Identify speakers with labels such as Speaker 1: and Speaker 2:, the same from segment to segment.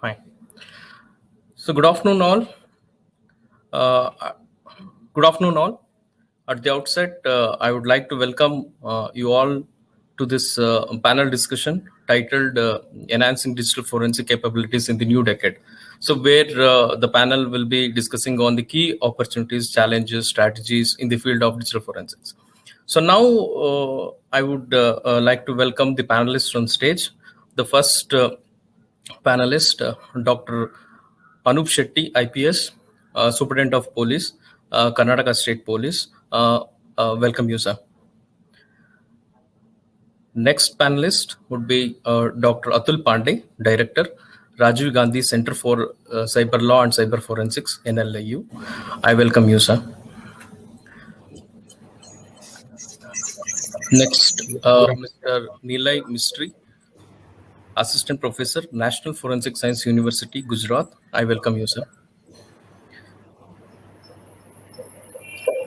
Speaker 1: Fine. So good afternoon, all. Good afternoon, all. At the outset, I would like to welcome you all to this panel discussion titled "Enhancing Digital Forensic Capabilities in the New Decade." So, where the panel will be discussing on the key opportunities, challenges, strategies in the field of digital forensics. So now I would like to welcome the panelists on stage. The first panelist, Dr. Anup Shetty, IPS, Superintendent of Police, Karnataka State Police. Welcome you, sir. Next panelist would be Dr. Atul Pandey, Director, Rajiv Gandhi Center for Cyber Law and Cyber Forensics, NLIU. I welcome you, sir. Next, Mr. Nilay Mistry, Assistant Professor, National Forensic Science University, Gujarat. I welcome you, sir.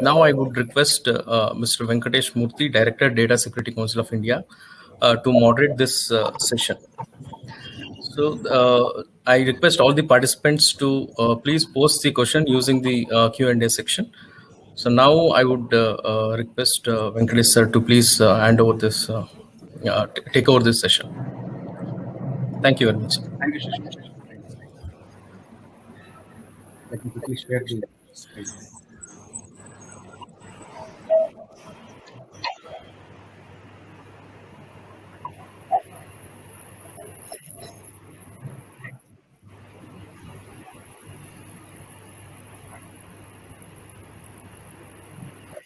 Speaker 1: Now I would request Mr. Venkatesh Murthy, Director, Data Security Council of India, to moderate this session. So I request all the participants to please post the question using the Q&A section. So now I would request Venkatesh sir to please hand over this, take over this session. Thank you very much.
Speaker 2: Thank you, Shashi. Let me quickly share the screen.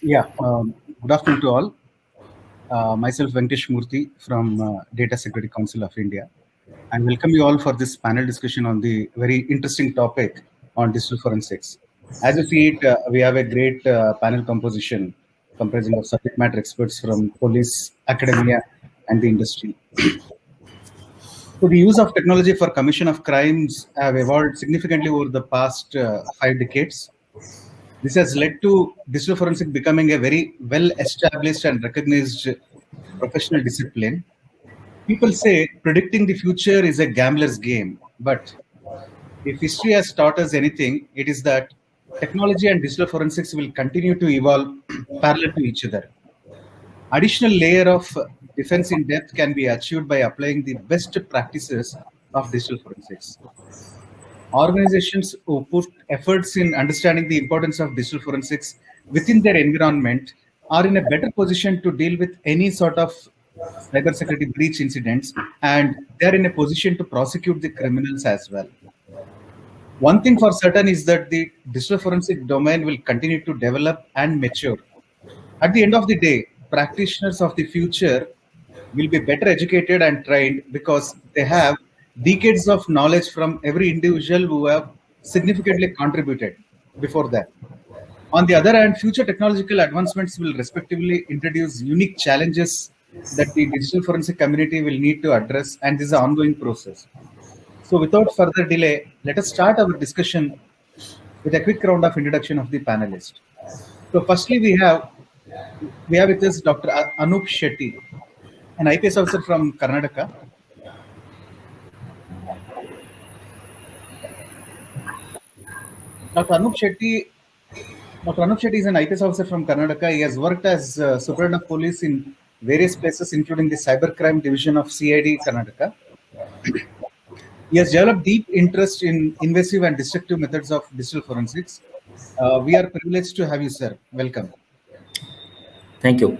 Speaker 2: Yeah, good afternoon to all. Myself, Venkatesh Murthy from Data Security Council of India. I welcome you all for this panel discussion on the very interesting topic on digital forensics. As you see it, we have a great panel composition comprising of subject matter experts from police, academia, and the industry. So the use of technology for commission of crimes have evolved significantly over the past 5 decades. This has led to digital forensic becoming a very well-established and recognized professional discipline. People say predicting the future is a gambler's game, but if history has taught us anything, it is that technology and digital forensics will continue to evolve parallel to each other. Additional layer of defense in depth can be achieved by applying the best practices of digital forensics. Organizations who put efforts in understanding the importance of digital forensics within their environment are in a better position to deal with any sort of cybersecurity breach incidents, and they're in a position to prosecute the criminals as well. One thing for certain is that the digital forensic domain will continue to develop and mature. At the end of the day, practitioners of the future will be better educated and trained because they have decades of knowledge from every individual who have significantly contributed before that. On the other hand, future technological advancements will respectively introduce unique challenges that the digital forensic community will need to address, and this is an ongoing process. So without further delay, let us start our discussion with a quick round of introduction of the panelists. So firstly, we have with us Dr. Anup Shetty, an IPS officer from Karnataka. Dr. Anup Shetty is an IPS officer from Karnataka. He has worked as Superintendent of Police in various places, including the Cybercrime Division of CID Karnataka. He has developed deep interest in invasive and destructive methods of digital forensics. We are privileged to have you, sir. Welcome.
Speaker 3: Thank you.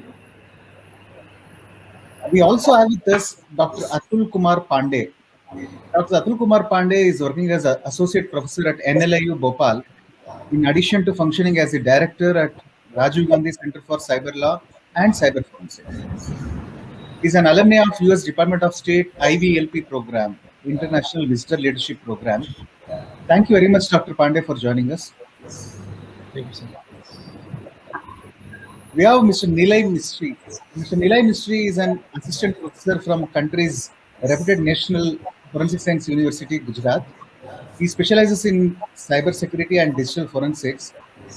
Speaker 2: We also have with us Dr. Atul Kumar Pandey. Dr. Atul Kumar Pandey is working as an associate professor at NLIU Bhopal, in addition to functioning as a director at Rajiv Gandhi Center for Cyber Law and Cyber Forensics. He is an alumni of US Department of State IVLP program, International Visitor Leadership Program. Thank you very much, Dr. Pandey, for joining us.
Speaker 1: Thank you, sir.
Speaker 2: We have Mr. Nilay Mistry. Mr. Nilay Mistry is an assistant professor from country's reputed National Forensic Science University, Gujarat. He specializes in cyber security and digital forensics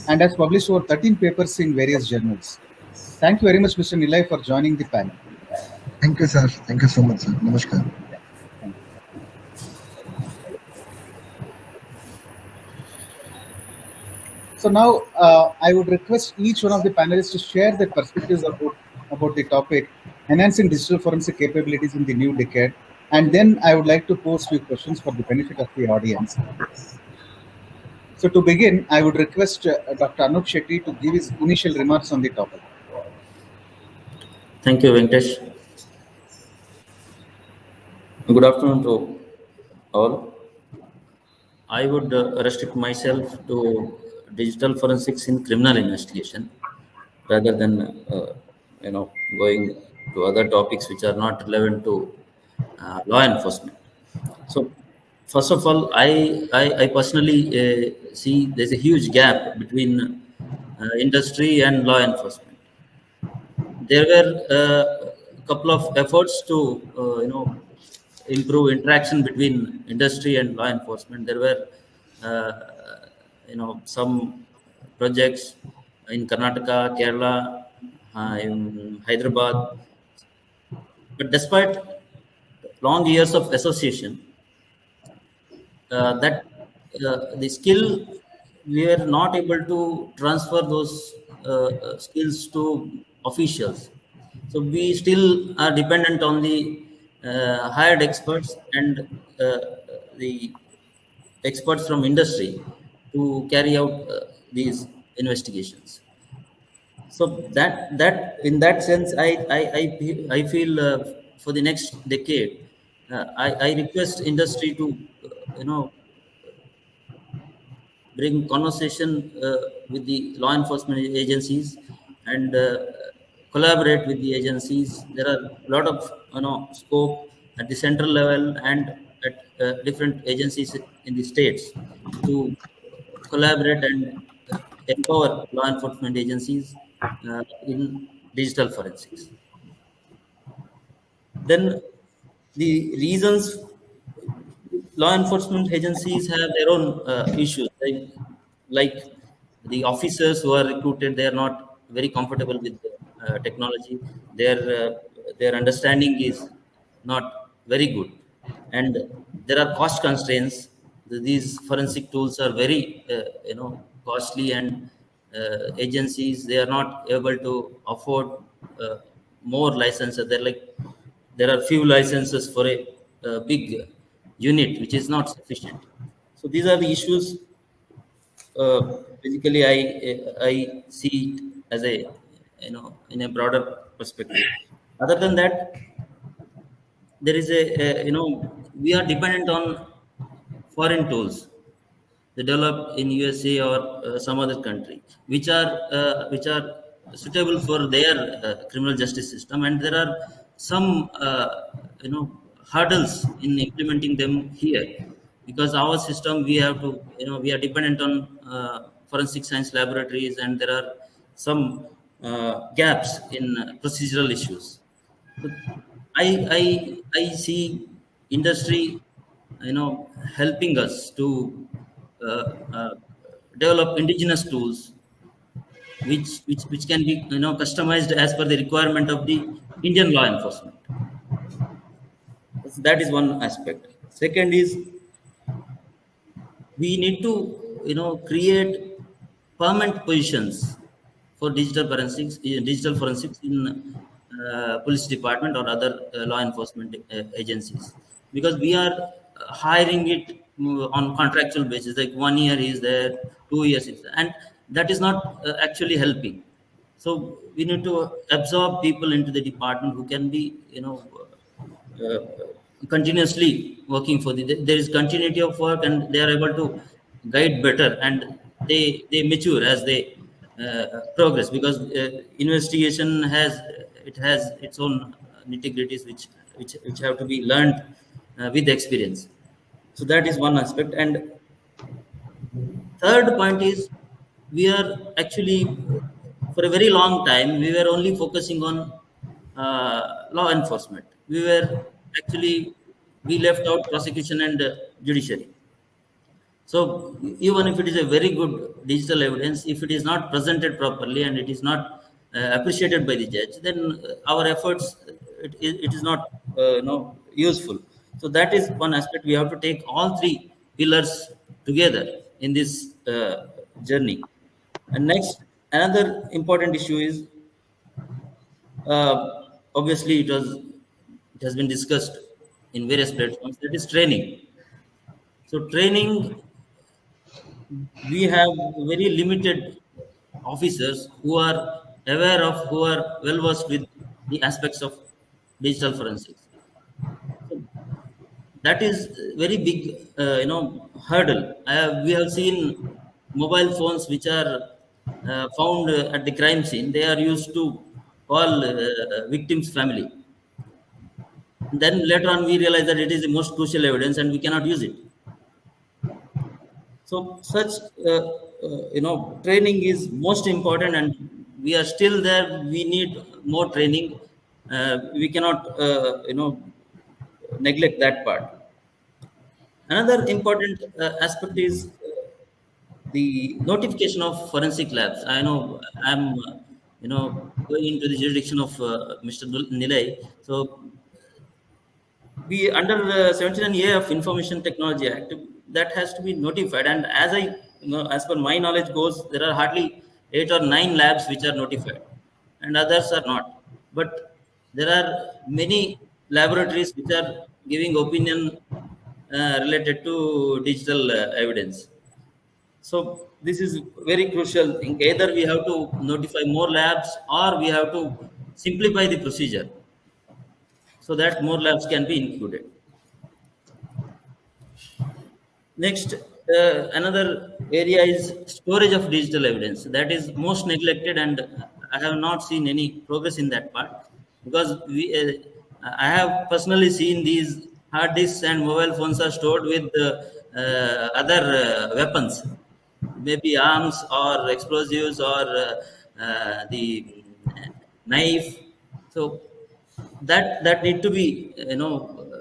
Speaker 2: and has published over 13 papers in various journals. Thank you very much, Mr. Nilay, for joining the panel.
Speaker 4: Thank you, sir. Thank you so much, sir. Namaskar.
Speaker 2: So now I would request each one of the panelists to share their perspectives about the topic, enhancing digital forensic capabilities in the new decade. And then I would like to pose few questions for the benefit of the audience. So to begin, I would request Dr. Anup Shetty to give his initial remarks on the topic.
Speaker 3: Thank you, Venkatesh. Good afternoon to all. I would restrict myself to digital forensics in criminal investigation rather than going to other topics which are not relevant to law enforcement. So, first of all, I personally see there's a huge gap between industry and law enforcement. There were a couple of efforts to improve interaction between industry and law enforcement. There were some projects in Karnataka, Kerala, in Hyderabad. But despite long years of association, that the skill, we were not able to transfer those skills to officials. So we still are dependent on the hired experts and the experts from industry to carry out these investigations. So that in that sense, I feel for the next decade, I request industry to bring conversation with the law enforcement agencies and collaborate with the agencies. There are a lot of scope at the central level and at different agencies in the states to collaborate and empower law enforcement agencies in digital forensics. Then the reasons, law enforcement agencies have their own issues, like the officers who are recruited, they are not very comfortable with technology. Their understanding is not very good, and there are cost constraints. These forensic tools are very costly, and agencies, they are not able to afford more licenses. There are few licenses for a big unit, which is not sufficient. So these are the issues. Basically, I see it as a in a broader perspective. Other than that, there is we are dependent on foreign tools they develop in USA or some other country, which are suitable for their criminal justice system, and there are some hurdles in implementing them here, because our system, we have to we are dependent on forensic science laboratories, and there are some gaps in procedural issues. So I see industry helping us to uh, uh, develop indigenous tools which can be customized as per the requirement of the Indian law enforcement. That is one aspect. Second is, we need to create permanent positions for digital forensics in police department or other law enforcement agencies, because we are hiring it on contractual basis, like 1 year is there, 2 years is there, and that is not actually helping. So we need to absorb people into the department who can be uh, continuously working for there is continuity of work, and they are able to guide better, and they mature as they progress, because investigation has its own nitty-gritties which have to be learned with experience. So that is one aspect. And third point is, we are actually, for a very long time, we were only focusing on law enforcement. Actually, we left out prosecution and judiciary. So even if it is a very good digital evidence, if it is not presented properly and it is not appreciated by the judge, then our efforts, it is not useful. So that is one aspect. We have to take all three pillars together in this journey. And next, another important issue is obviously it has been discussed in various platforms, that is training. So training, we have very limited officers who are aware of, who are well versed with the aspects of digital forensics. So that is very big hurdle. We have seen mobile phones which are found at the crime scene. They are used to call victim's family. Then later on we realize that it is the most crucial evidence and we cannot use it. So such training is most important, and we are still there. We need more training. We cannot neglect that part. Another important aspect is the notification of forensic labs. I know I'm going into the jurisdiction of Mr. Nilay. So we under 79A of Information Technology Act, that has to be notified, and as per my knowledge goes, there are hardly 8 or 9 labs which are notified and others are not. But there are many laboratories which are giving opinion related to digital evidence. So this is very crucial thing. Either we have to notify more labs or we have to simplify the procedure so that more labs can be included. Next, another area is storage of digital evidence. That is most neglected, and I have not seen any progress in that part, because I have personally seen these hard disks and mobile phones are stored with other weapons, maybe arms or explosives or the knife. So that need to be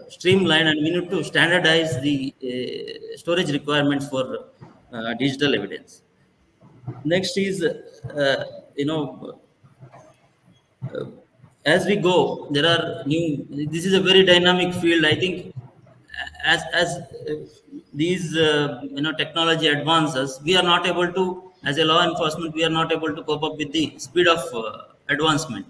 Speaker 3: streamlined, and we need to standardize the storage requirements for digital evidence. Next is as we go, there are new. This is a very dynamic field. I think as these technology advances, we are not able to, as a law enforcement, we are not able to cope up with the speed of advancement.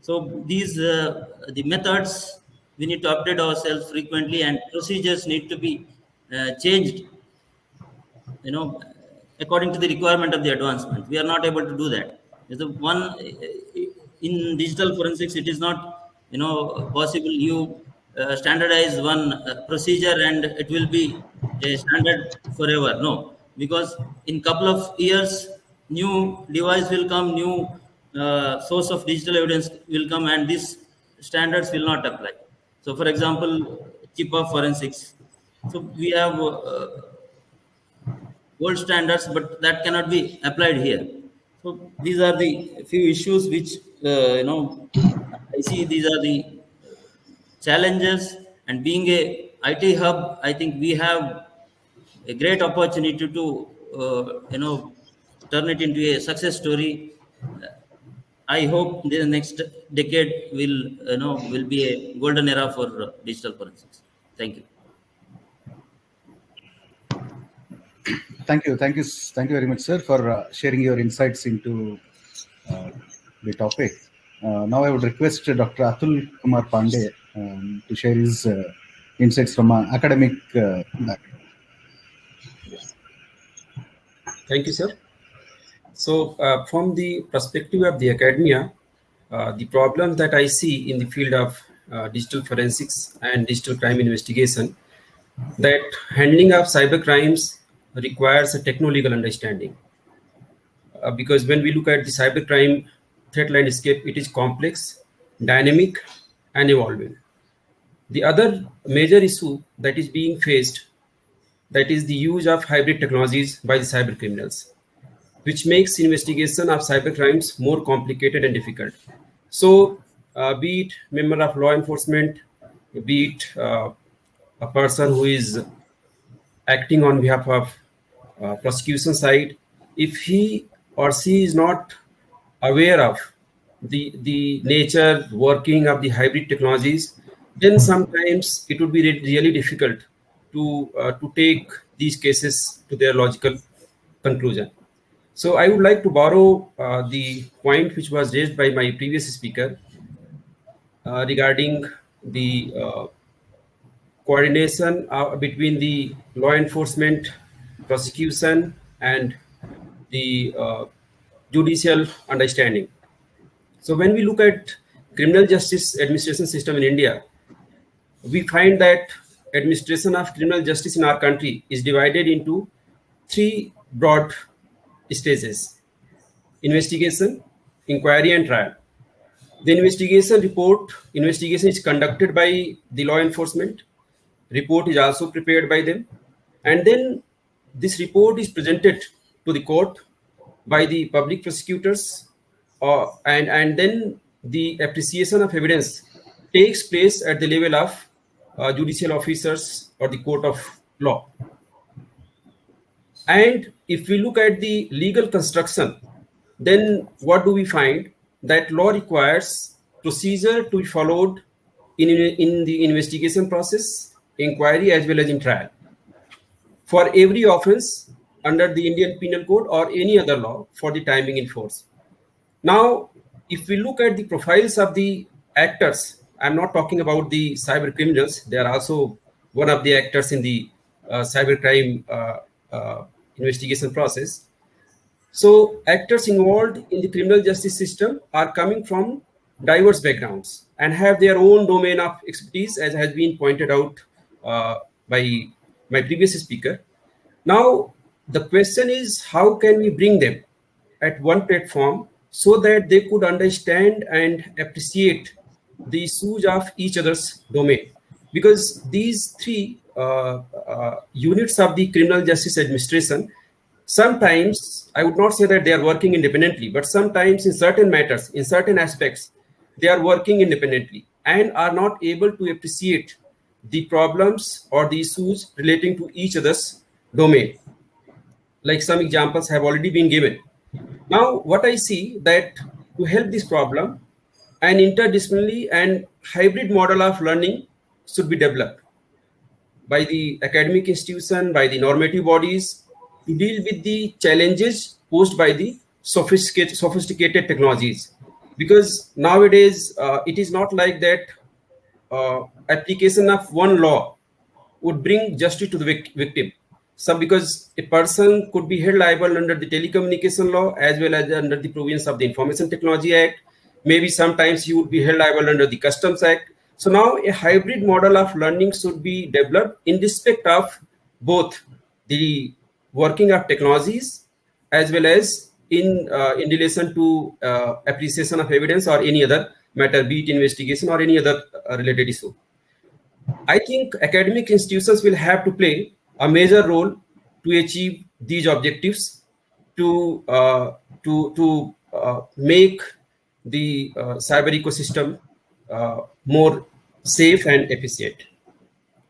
Speaker 3: So these the methods, we need to update ourselves frequently, and procedures need to be changed according to the requirement of the advancement. We are not able to do that. The one in digital forensics, it is not possible you standardize one procedure and it will be a standard forever. No, because in couple of years new device will come, new source of digital evidence will come, and these standards will not apply. So for example, chip of forensics, so we have old standards, but that cannot be applied here. So these are the few issues which I see. These are the challenges, and being a IT hub, I think we have a great opportunity to turn it into a success story. I hope the next decade will be a golden era for digital forensics. Thank you.
Speaker 2: Thank you very much, sir, for sharing your insights into the topic. Now I would request Dr. Atul Kumar Pandey to share his insights from an academic background.
Speaker 4: Thank you, sir. So from the perspective of the academia, the problem that I see in the field of digital forensics and digital crime investigation, that handling of cyber crimes requires a techno-legal understanding. Because when we look at the cybercrime threat landscape, it is complex, dynamic, and evolving. The other major issue that is being faced, that is the use of hybrid technologies by the cyber criminals, which makes investigation of cybercrimes more complicated and difficult. So be it member of law enforcement, be it a person who is acting on behalf of prosecution side, if he or she is not aware of the nature, working of the hybrid technologies, then sometimes it would be really difficult to take these cases to their logical conclusion. So I would like to borrow the point which was raised by my previous speaker regarding the coordination between the law enforcement, prosecution, and the judicial understanding. So when we look at criminal justice administration system in India, we find that administration of criminal justice in our country is divided into three broad stages: investigation, inquiry, and trial. The investigation is conducted by the law enforcement. Report is also prepared by them, and then this report is presented to the court by the public prosecutors, and then the appreciation of evidence takes place at the level of judicial officers or the court of law. And if we look at the legal construction, then what do we find? That law requires procedure to be followed in the investigation process, inquiry, as well as in trial, for every offense under the Indian Penal Code or any other law for the time being in force. Now, if we look at the profiles of the actors, I'm not talking about the cyber criminals. They are also one of the actors in the cybercrime investigation process. So actors involved in the criminal justice system are coming from diverse backgrounds and have their own domain of expertise, as has been pointed out by my previous speaker. Now, the question is, how can we bring them at one platform so that they could understand and appreciate the issues of each other's domain? Because these three units of the criminal justice administration, sometimes, I would not say that they are working independently, but sometimes in certain matters, in certain aspects, they are working independently and are not able to appreciate the problems or the issues relating to each other's domain. Like some examples have already been given. Now, what I see that to help this problem, an interdisciplinary and hybrid model of learning should be developed by the academic institution, by the normative bodies, to deal with the challenges posed by the sophisticated technologies. Because nowadays, it is not like that application of one law would bring justice to the victim. Because a person could be held liable under the Telecommunication Law as well as under the provisions of the Information Technology Act. Maybe sometimes you would be held liable under the Customs Act. So now a hybrid model of learning should be developed in respect of both the working of technologies as well as in relation to appreciation of evidence or any other matter, be it investigation or any other related issue. I think academic institutions will have to play a major role to achieve these objectives, to make the cyber ecosystem more safe and efficient.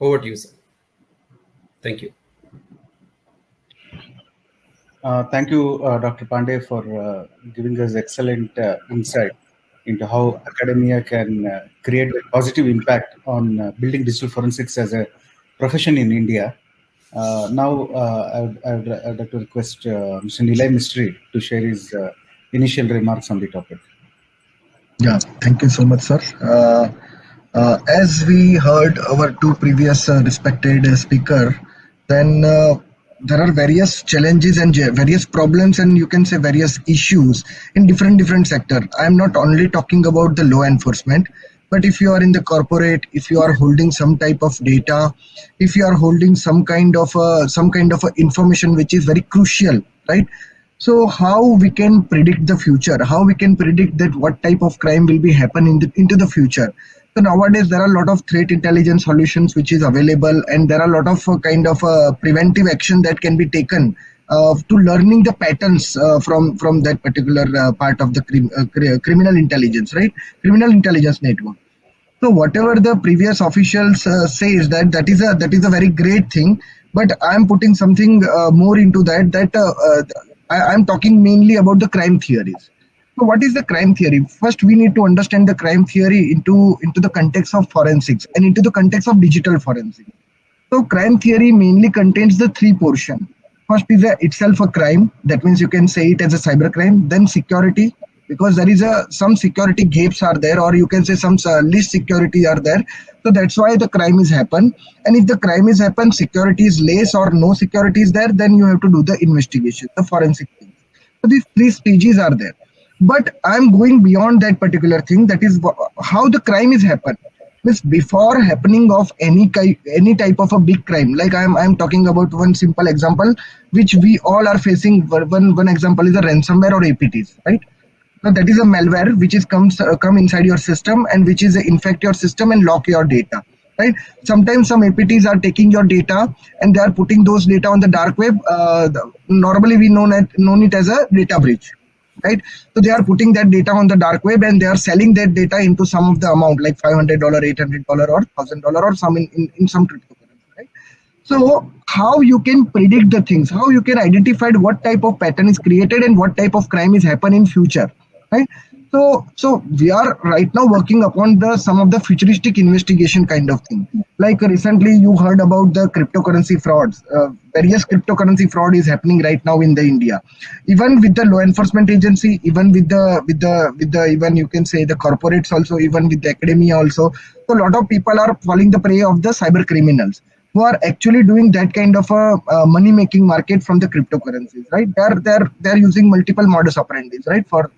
Speaker 4: Over to you, sir. Thank you.
Speaker 2: Thank you, Dr. Pandey, for giving us excellent insight into how academia can create a positive impact on building digital forensics as a profession in India. Now, I would like to request Mr. Nilay Mistry to share his initial remarks on the topic.
Speaker 5: Yeah, thank you so much, sir. As we heard our two previous respected speaker, then there are various challenges and various problems, and you can say various issues in different sectors. I am not only talking about the law enforcement, but if you are in the corporate, if you are holding some type of data, if you are holding some kind of information which is very crucial, right? So how we can predict the future? How we can predict that what type of crime will be happening into the future? So nowadays there are a lot of threat intelligence solutions which is available, and there are a lot of preventive action that can be taken to learning the patterns from that particular part of the criminal intelligence, right? Criminal intelligence network. So whatever the previous officials says that is a very great thing, but I am putting something more into that. I am talking mainly about the crime theories. So what is the crime theory? First, we need to understand the crime theory into the context of forensics and into the context of digital forensics. So crime theory mainly contains the three portions. First is itself a crime. That means you can say it as a cyber crime. Then security, because there is some security gaps are there, or you can say some least security are there. So that's why the crime is happen. And if the crime is happen, security is less or no security is there, then you have to do the investigation, the forensic things. So these three stages are there. But I'm going beyond that particular thing. That is how the crime is happen. Means before happening of any type of a big crime, like I'm talking about one simple example which we all are facing. One example is a ransomware or APTs, right? So that is a malware which is come inside your system and which is infect your system and lock your data, right? Sometimes some APTs are taking your data and they are putting those data on the dark web. Normally we know it as a data breach, right? So they are putting that data on the dark web and they are selling that data into some of the amount like $500, $800 or $1,000 or some in some cryptocurrency, right? So how you can predict the things, how you can identify what type of pattern is created and what type of crime is happen in future, right? So we are right now working upon some of the futuristic investigation kind of thing. Like recently you heard about the cryptocurrency frauds. Various cryptocurrency fraud is happening right now in the India. Even with the law enforcement agency, even with the even you can say the corporates also, even with the academia also. So a lot of people are falling the prey of the cyber criminals who are actually doing that kind of a money making market from the cryptocurrencies, right? They're using multiple modus operandi, right, for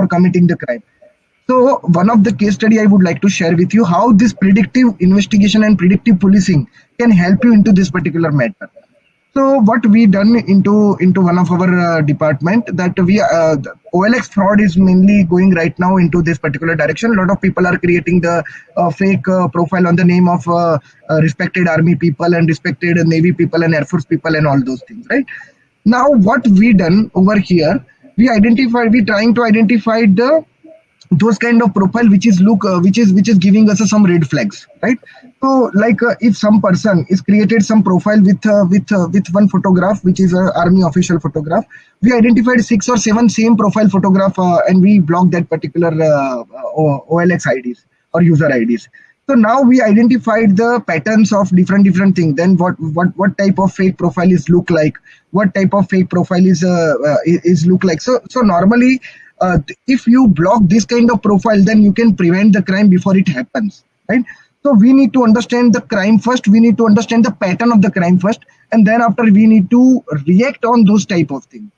Speaker 5: committing the crime. So one of the case study I would like to share with you how this predictive investigation and predictive policing can help you into this particular matter. So what we done into one of our department, that we the OLX fraud is mainly going right now into this particular direction. A lot of people are creating the fake profile on the name of respected army people and respected Navy people and Air Force people and all those things, right? Now what we done over here, we trying to identify those kind of profile which is giving us some red flags, right? So like if some person is created some profile with one photograph which is a army official photograph, we identified 6 or 7 same profile photograph and we blocked that particular OLX IDs or user IDs. So now we identified the patterns of different things. Then what type of fake profile is look like, what type of fake profile is look like. So normally if you block this kind of profile, then you can prevent the crime before it happens, right? So we need to understand the crime first, we need to understand the pattern of the crime first, and then after we need to react on those type of things.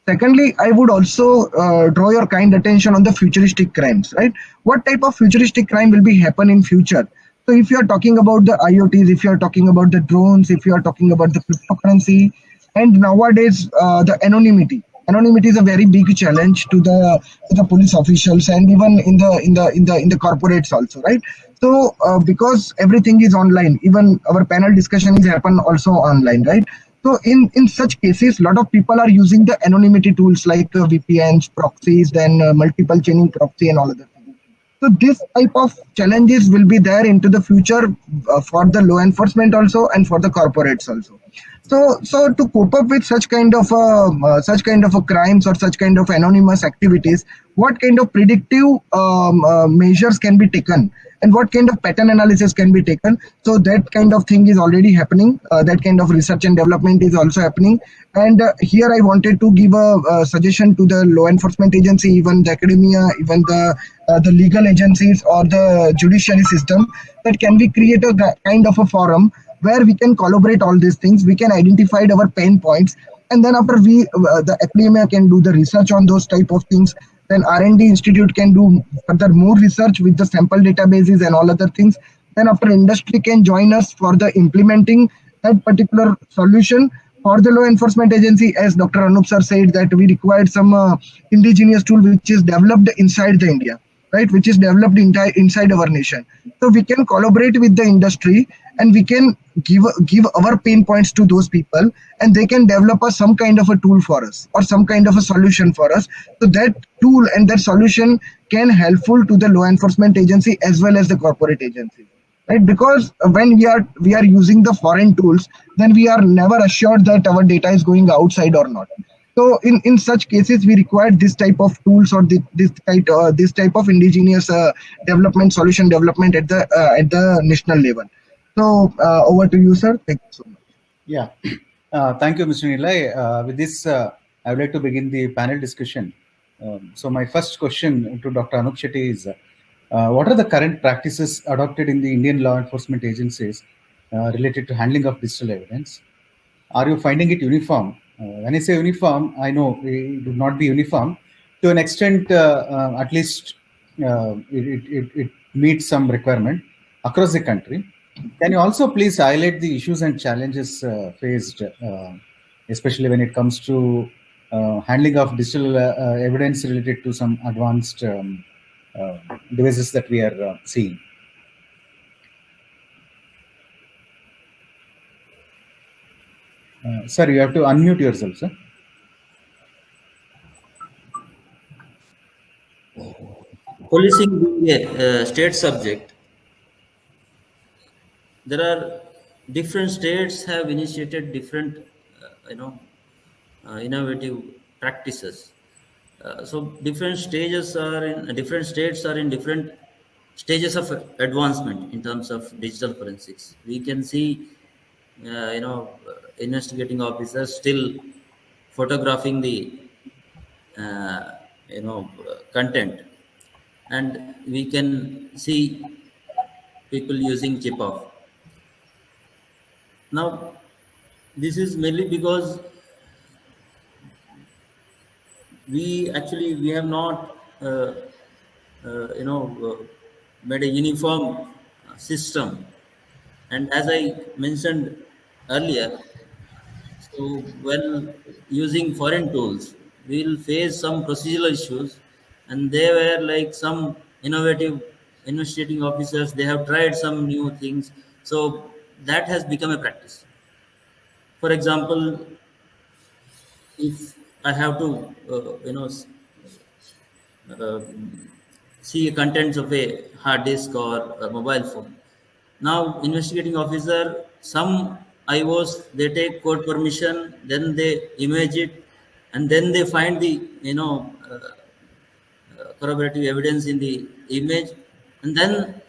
Speaker 5: Secondly, I would also draw your kind attention on the futuristic crimes, right? What type of futuristic crime will be happen in future? So if you are talking about the IoTs, if you are talking about the drones, if you are talking about the cryptocurrency, and nowadays the anonymity is a very big challenge to the police officials and even in the corporates also, right? So because everything is online, even our panel discussion is happen also online, right? So in such cases, a lot of people are using the anonymity tools like VPNs, proxies, then multiple chaining proxy and all other things. So this type of challenges will be there into the future for the law enforcement also and for the corporates also. So to cope up with such kind of crimes or such kind of anonymous activities, what kind of predictive measures can be taken and what kind of pattern analysis can be taken? So that kind of thing is already happening. That kind of research and development is also happening. And here I wanted to give a suggestion to the law enforcement agency, even the academia, even the legal agencies or the judiciary system, that can we create a kind of a forum where we can collaborate all these things, we can identify our pain points, and then after the academia can do the research on those type of things, then R&D institute can do further more research with the sample databases and all other things, then after industry can join us for the implementing that particular solution. For the law enforcement agency, as Dr. Anup sir said, that we required some indigenous tool which is developed inside the India, right, which is developed inside our nation. So we can collaborate with the industry and we can give our pain points to those people, and they can develop some kind of a tool for us or some kind of a solution for us. So that tool and that solution can helpful to the law enforcement agency as well as the corporate agency, right? Because when we are using the foreign tools, then we are never assured that our data is going outside or not. So in such cases, we require this type of tools or this type of indigenous development, solution development at the national level. So over to you, sir. Thank you so much.
Speaker 2: Yeah. Thank you, Mr. Nilay. With this, I would like to begin the panel discussion. So my first question to Dr. Anup Shetty is, what are the current practices adopted in the Indian law enforcement agencies related to handling of digital evidence? Are you finding it uniform? When I say uniform, I know it would not be uniform. To an extent, at least it meets some requirement across the country. Can you also please highlight the issues and challenges faced, especially when it comes to handling of digital evidence related to some advanced devices that we are seeing? Sir, you have to unmute yourself, sir.
Speaker 3: Policing being a state subject, there are different states have initiated different, innovative practices. So different stages are in different states are in different stages of advancement in terms of digital forensics. We can see, investigating officers still photographing the, content, and we can see people using chip off. Now, this is mainly because we have not made a uniform system, and as I mentioned earlier, so when using foreign tools, we'll face some procedural issues, and they were like some innovative investigating officers. They have tried some new things, so that has become a practice. For example, if I have to, uh, see contents of a hard disk or a mobile phone. Now, investigating officer, some IOs, they take court permission, then they image it, and then they find the, corroborative evidence in the image, and then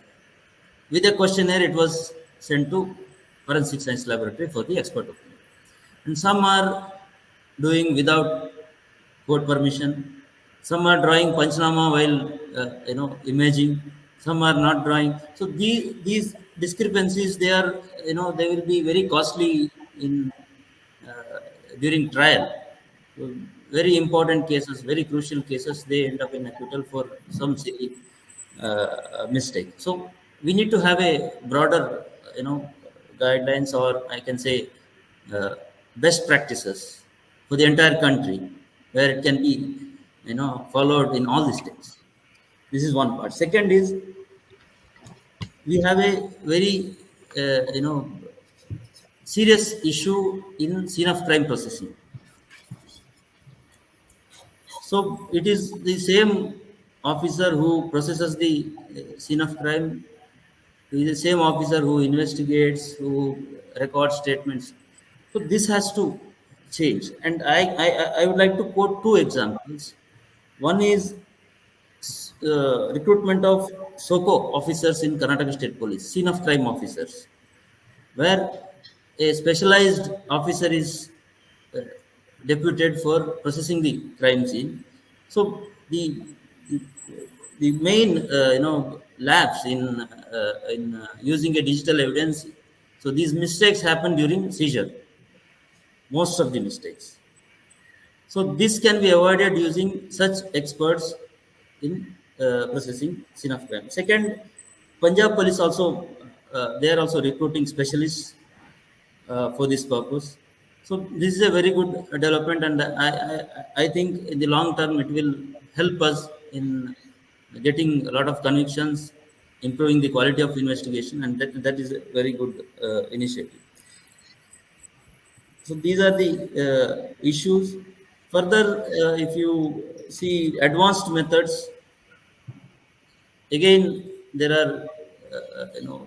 Speaker 3: with a questionnaire, it was sent to forensic science laboratory for the expert opinion. And some are doing without court permission. Some are drawing panchnama while imaging. Some are not drawing. So these discrepancies, they are, they will be very costly in during trial. So very important cases, very crucial cases, they end up in acquittal for some silly mistake. So we need to have a broader, guidelines, or I can say best practices for the entire country, where it can be, followed in all the states. This is one part. Second is, we have a very, serious issue in scene of crime processing. So it is the same officer who processes the scene of crime, is the same officer who investigates, who records statements. So this has to change. And I would like to quote two examples. One is recruitment of SOCO officers in Karnataka State Police, scene of crime officers, where a specialized officer is deputed for processing the crime scene. So the main lapse in using a digital evidence. So these mistakes happen during seizure. Most of the mistakes. So this can be avoided using such experts in processing scene of crime. Second, Punjab Police also they are also recruiting specialists for this purpose. So this is a very good development, and I think in the long term it will help us in getting a lot of convictions, improving the quality of investigation, and that is a very good initiative. So these are the issues. Further, if you see advanced methods, again there are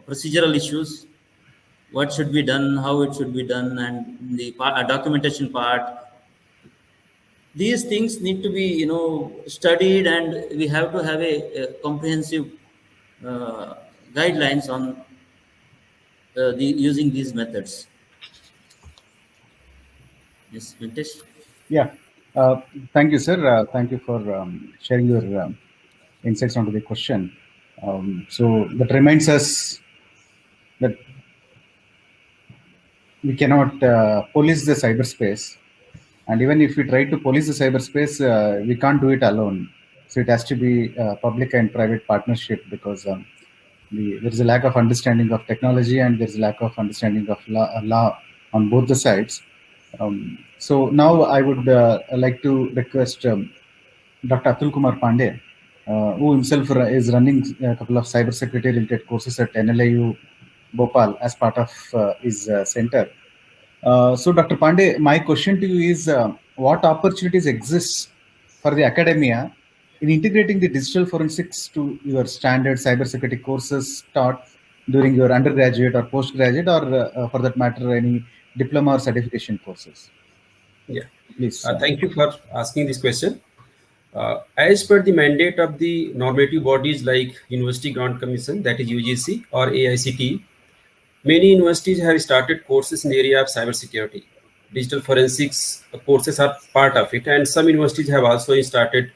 Speaker 3: procedural issues. What should be done, how it should be done, and the documentation part. These things need to be studied, and we have to have a comprehensive guidelines on using these methods. Yes, Venkatesh.
Speaker 2: Yeah. Thank you, sir. Thank you for sharing your insights onto the question. So that reminds us that we cannot police the cyberspace, and even if we try to police the cyberspace, we can't do it alone. So it has to be public and private partnership, because there is a lack of understanding of technology, and there is a lack of understanding of law on both the sides. So now I would like to request Dr. Atul Kumar Pandey, who himself is running a couple of cybersecurity related courses at NLIU Bhopal as part of his center. So Dr. Pandey, my question to you is, what opportunities exist for the academia in integrating the digital forensics to your standard cybersecurity courses taught during your undergraduate or postgraduate, or for that matter, any diploma or certification courses?
Speaker 4: Yeah,
Speaker 2: please.
Speaker 4: Thank you for asking this question. As per the mandate of the normative bodies like University Grant Commission, that is UGC, or AICTE, many universities have started courses in the area of cybersecurity. Digital forensics courses are part of it, and some universities have also started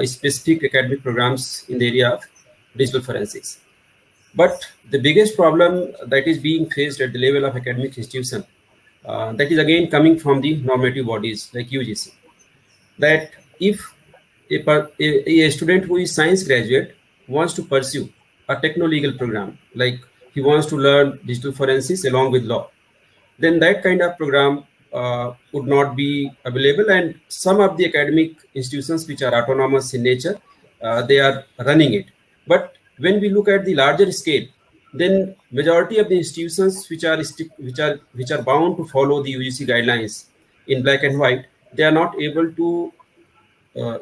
Speaker 4: specific academic programs in the area of digital forensics. But the biggest problem that is being faced at the level of academic institution, that is again coming from the normative bodies like UGC, that if a student who is science graduate wants to pursue a techno-legal program, like he wants to learn digital forensics along with law, then that kind of program would not be available. And some of the academic institutions which are autonomous in nature, they are running it. But when we look at the larger scale, then majority of the institutions which are bound to follow the UGC guidelines in black and white, they are not able to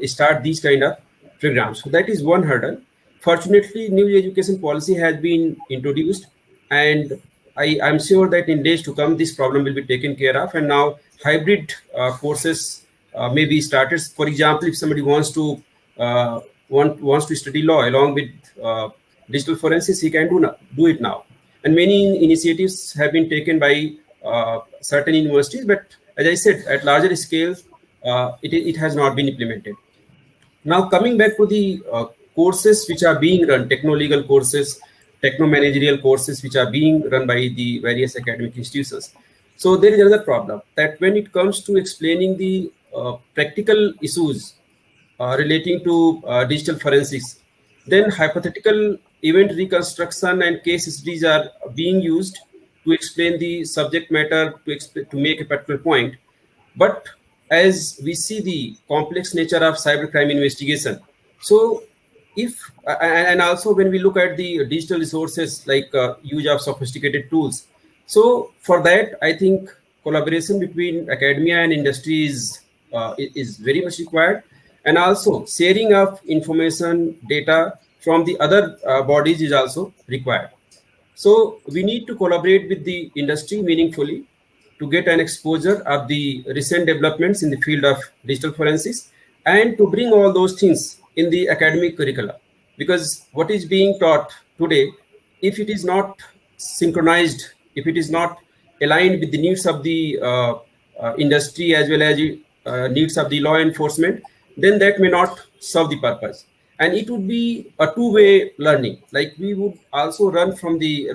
Speaker 4: start these kind of programs. So that is one hurdle. Fortunately, new education policy has been introduced, and I'm sure that in days to come, this problem will be taken care of. And now hybrid courses may be started. For example, if somebody wants to study law along with digital forensics, he can do it now. And many initiatives have been taken by certain universities, but as I said, at larger scale, it has not been implemented. Now, coming back to the courses which are being run, techno-legal courses, techno-managerial courses which are being run by the various academic institutions. So there is another problem, that when it comes to explaining the practical issues relating to digital forensics, then hypothetical event reconstruction and case studies are being used to explain the subject matter, to make a particular point. But as we see the complex nature of cybercrime investigation, so and also when we look at the digital resources like use of sophisticated tools, so for that I think collaboration between academia and industry is very much required, and also sharing of information, data from the other bodies is also required. So we need to collaborate with the industry meaningfully to get an exposure of the recent developments in the field of digital forensics, and to bring all those things in the academic curricula. Because what is being taught today, if it is not synchronized, if it is not aligned with the needs of the industry as well as needs of the law enforcement, then that may not serve the purpose. And it would be a two-way learning. Like we would also learn from the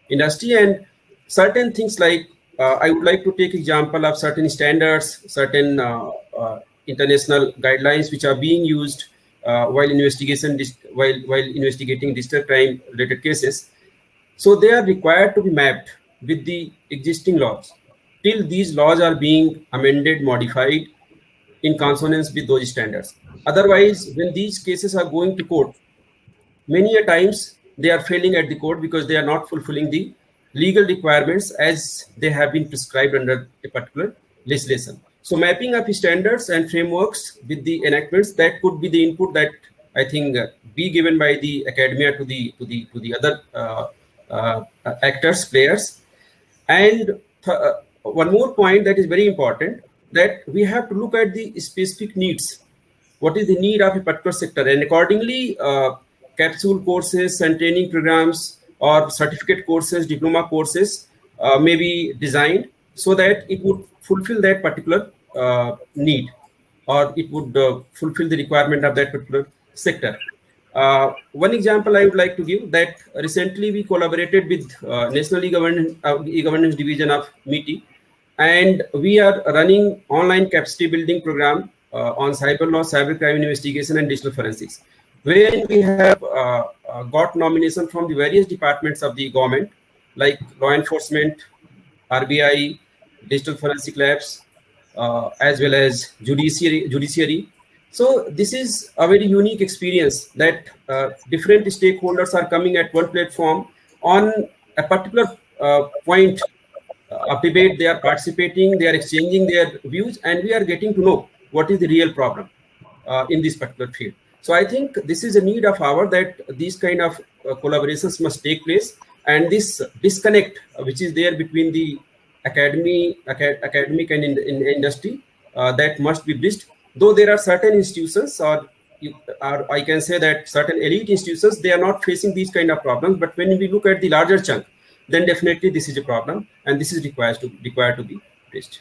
Speaker 4: industry, and certain things like I would like to take example of certain standards, certain international guidelines which are being used while investigating digital crime related cases. So they are required to be mapped with the existing laws till these laws are being amended, modified in consonance with those standards. Otherwise, when these cases are going to court, many a times they are failing at the court because they are not fulfilling the legal requirements as they have been prescribed under a particular legislation. So mapping up standards and frameworks with the enactments, that could be the input that I think be given by the academia to the other actors, players. And one more point that is very important, that we have to look at the specific needs. What is the need of a particular sector? And accordingly, capsule courses and training programs or certificate courses, diploma courses may be designed so that it would fulfill that particular need, or it would fulfill the requirement of that particular sector. One example I would like to give, that recently we collaborated with National E-Governance Division of MITI, and we are running online capacity building program on cyber law, cyber crime investigation, and digital forensics, wherein we have got nomination from the various departments of the government, like law enforcement, RBI, digital forensic labs, as well as judiciary. So this is a very unique experience, that different stakeholders are coming at one platform on a particular point of debate. They are participating, they are exchanging their views, and we are getting to know what is the real problem in this particular field. So I think this is a need of ours, that these kind of collaborations must take place, and this disconnect which is there between the academic and in industry, that must be bridged. Though there are certain institutions, or I can say that certain elite institutions, they are not facing these kind of problems. But when we look at the larger chunk, then definitely this is a problem, and this is required to be bridged.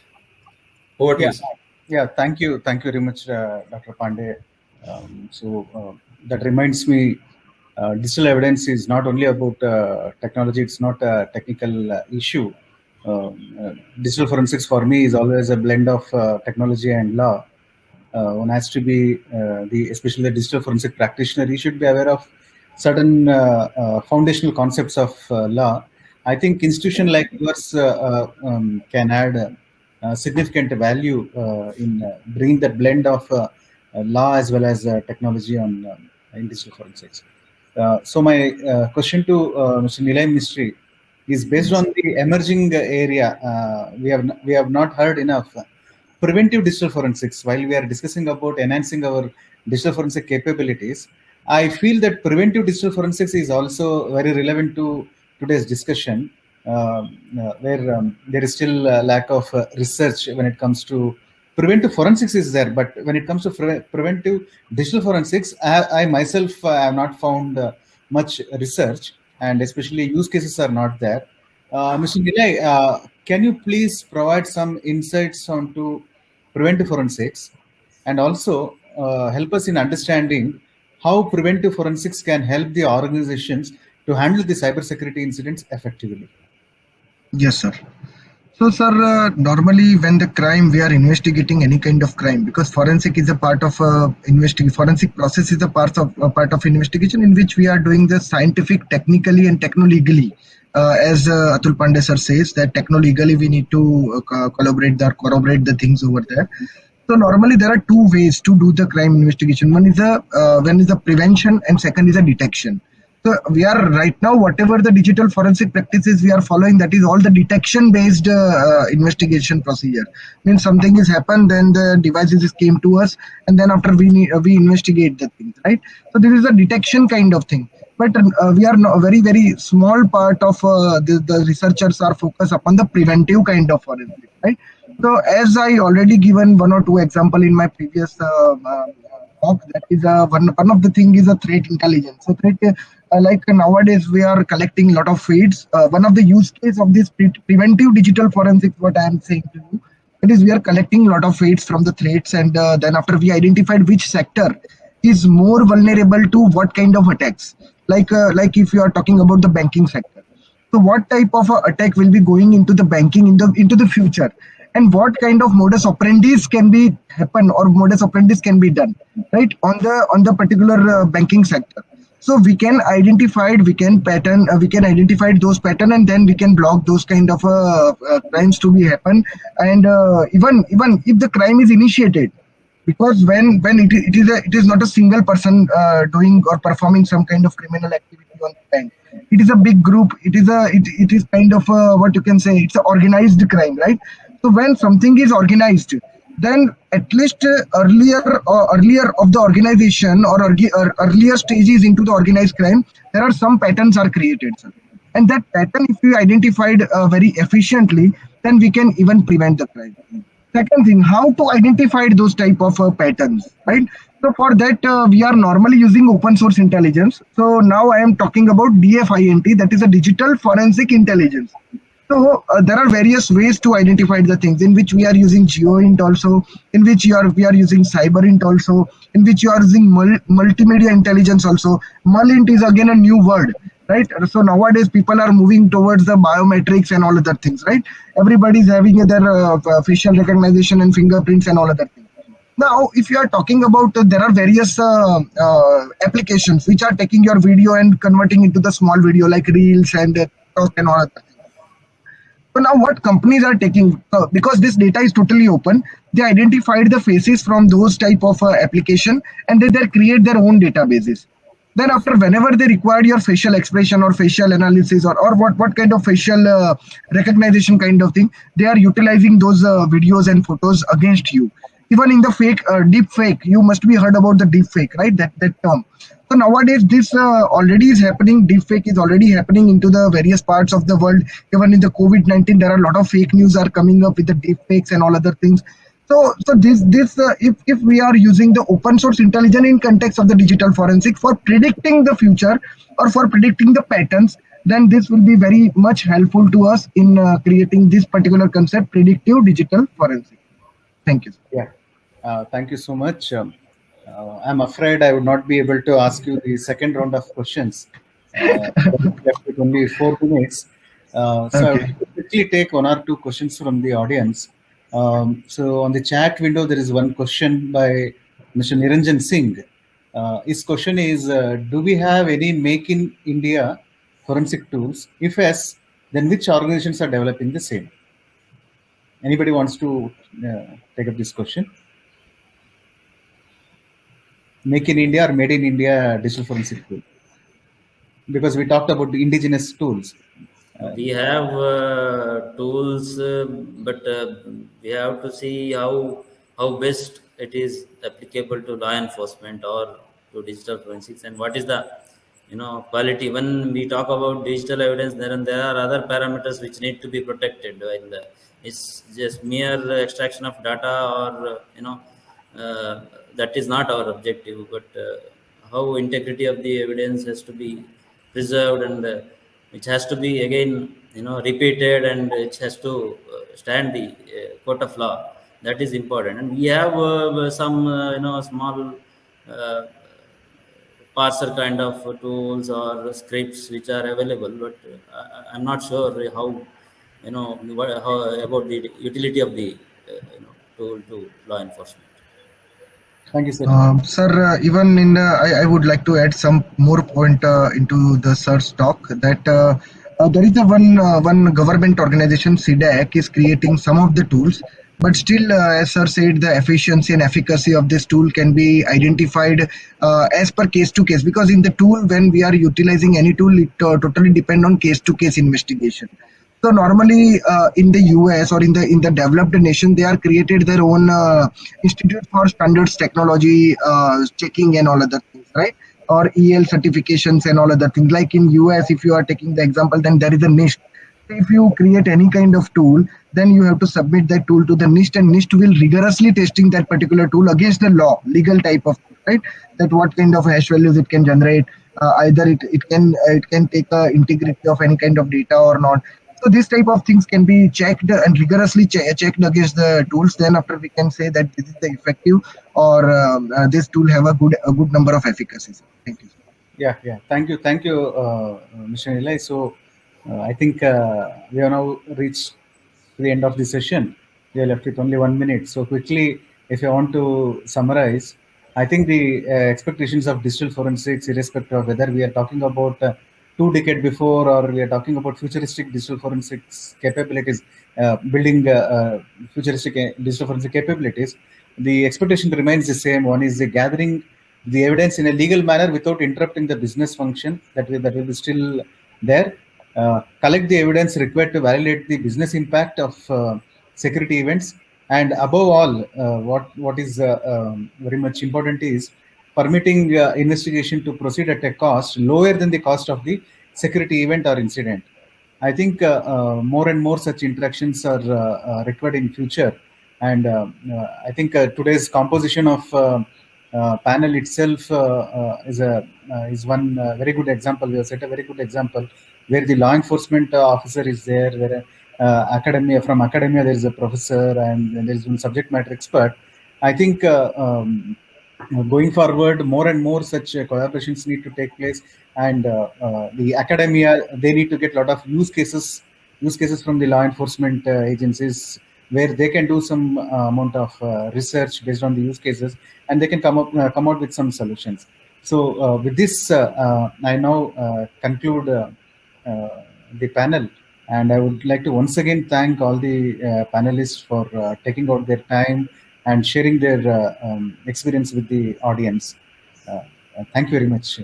Speaker 4: Over to you, sir.
Speaker 2: Yeah, thank you very much, Dr. Pandey. That reminds me, digital evidence is not only about technology; it's not a technical issue. Digital forensics for me is always a blend of technology and law. One has to be especially the digital forensic practitioner. He should be aware of certain foundational concepts of law. I think institution like yours can add significant value in bringing that blend of law as well as technology in digital forensics. So my question to Mr. Nilay Mistry is based on the emerging area. We have not heard enough preventive digital forensics. While we are discussing about enhancing our digital forensic capabilities, I feel that preventive digital forensics is also very relevant to today's discussion, where there is still a lack of research when it comes to preventive forensics is there, but when it comes to preventive digital forensics, I myself have not found much research, and especially use cases are not there. Mr. Nilay, can you please provide some insights onto preventive forensics, and also help us in understanding how preventive forensics can help the organizations to handle the cybersecurity incidents effectively?
Speaker 5: Yes, sir. So, sir, normally when the crime, we are investigating any kind of crime, because forensic is a part of forensic process is a part of investigation, in which we are doing the scientific, technically and techno-legally. As Atul Pandey sir says, that techno-legally we need to corroborate the things over there. So normally there are two ways to do the crime investigation. One is the prevention, and second is a detection. So we are right now, whatever the digital forensic practices we are following, that is all the detection based investigation procedure. Means something has happened, then the devices came to us, and then after we investigate the things, right? So this is a detection kind of thing. But we are a very, very small part of the researchers are focused upon the preventive kind of forensic, right? So as I already given one or two example in my previous talk, that is one of the thing is a threat intelligence. So threat, like nowadays we are collecting a lot of feeds. One of the use case of this preventive digital forensics, what I am saying to you, that is we are collecting a lot of feeds from the threats, and then after we identified which sector is more vulnerable to what kind of attacks. Like if you are talking about the banking sector, so what type of attack will be going into the banking into the future, and what kind of modus operandis can be happen, or modus operandis can be done, right, on the particular banking sector. So we can identify those pattern, and then we can block those kind of crimes to be happen. And even if the crime is initiated, because when it is not a single person doing or performing some kind of criminal activity on the bank, it is a big group. It is kind of what you can say, it's an organized crime, right? So when something is organized, then at least earlier of the organization, or earlier stages into the organized crime, there are some patterns are created, sir. And that pattern, if we identified very efficiently, then we can even prevent the crime. Second thing, how to identify those type of patterns, right? So for that, we are normally using open source intelligence. So now I am talking about DFINT, that is a digital forensic intelligence. So there are various ways to identify the things in which we are using GeoInt also, in which we are using CyberInt also, in which you are using multimedia intelligence also. MulInt is again a new word, right? So nowadays people are moving towards the biometrics and all other things, right? Everybody is having their facial recognition and fingerprints and all other things. Now, if you are talking about, there are various applications which are taking your video and converting into the small video like Reels and TikTok and all other things. So now what companies are taking, because this data is totally open, they identified the faces from those type of application, and they create their own databases. Then after, whenever they require your facial expression or facial analysis or what kind of facial recognition kind of thing, they are utilizing those videos and photos against you. Even in the deep fake, you must be heard about the deep fake, right? That term. So nowadays, this already is happening. Deepfake is already happening into the various parts of the world. Even in the COVID-19, there are a lot of fake news are coming up with the deepfakes and all other things. So if we are using the open source intelligence in context of the digital forensic for predicting the future or for predicting the patterns, then this will be very much helpful to us in creating this particular concept, predictive digital forensic. Thank you.
Speaker 2: Yeah, thank you so much. I'm afraid I would not be able to ask you the second round of questions. Left with only 4 minutes. So I will quickly take 1 or 2 questions from the audience. So on the chat window, there is one question by Mr. Niranjan Singh. His question is, do we have any Make in India forensic tools? If yes, then which organizations are developing the same? Anybody wants to take up this question? Make in India or Made in India digital forensic tool? Because we talked about the indigenous tools.
Speaker 3: We have tools, but we have to see how best it is applicable to law enforcement or to digital forensics, and what is the quality. When we talk about digital evidence, there are other parameters which need to be protected. While it's just mere extraction of data, or that is not our objective. But how integrity of the evidence has to be preserved, and which has to be again repeated, and which has to stand the court of law. That is important, and we have some small parser kind of tools or scripts which are available, but I'm not sure how about the utility of the tool to law enforcement.
Speaker 2: Thank you, sir.
Speaker 5: Sir, even in I would like to add some more point into the sir's talk, that there is a one government organization, CDAC, is creating some of the tools, but still, as sir said, the efficiency and efficacy of this tool can be identified as per case to case, because in the tool, when we are utilizing any tool, it totally depend on case to case investigation. So normally in the US or in the developed nation, they are created their own institute for standards technology checking and all other things, right? Or EL certifications and all other things. Like in US, if you are taking the example, then there is a NIST. If you create any kind of tool, then you have to submit that tool to the NIST, and NIST will rigorously testing that particular tool against the law, legal type of, right? That what kind of hash values it can generate, either it can take integrity of any kind of data or not. So this type of things can be checked and rigorously checked against the tools. Then after we can say that this is the effective, or this tool have a good number of efficacies. Thank you.
Speaker 2: Yeah. Thank you, Mr. Nilay. So I think we have now reached the end of the session. We are left with only 1 minute. So quickly, if you want to summarize, I think the expectations of digital forensics, irrespective of whether we are talking about 2 decades before, or we are talking about futuristic digital forensics capabilities, building futuristic digital forensic capabilities, the expectation remains the same. One is the gathering the evidence in a legal manner without interrupting the business function. That will be still there. Collect the evidence required to validate the business impact of security events, and above all, what is very much important is permitting investigation to proceed at a cost lower than the cost of the security event or incident. I think more and more such interactions are required in future, and I think today's composition of panel itself is one very good example. We have set a very good example where the law enforcement officer is there, where academia there is a professor, and there is one subject matter expert. I think going forward, more and more such collaborations need to take place, and the academia, they need to get a lot of use cases from the law enforcement agencies, where they can do some amount of research based on the use cases, and they can come out with some solutions. So with this, I now conclude the panel, and I would like to once again thank all the panelists for taking out their time and sharing their experience with the audience. Thank you very much.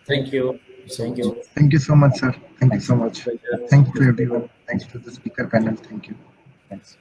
Speaker 4: Thank you.
Speaker 3: Thank you.
Speaker 5: Thank you so much, sir. Thank you so much. Thank you, everyone. Thanks to the speaker panel. Thank you.
Speaker 2: Thanks.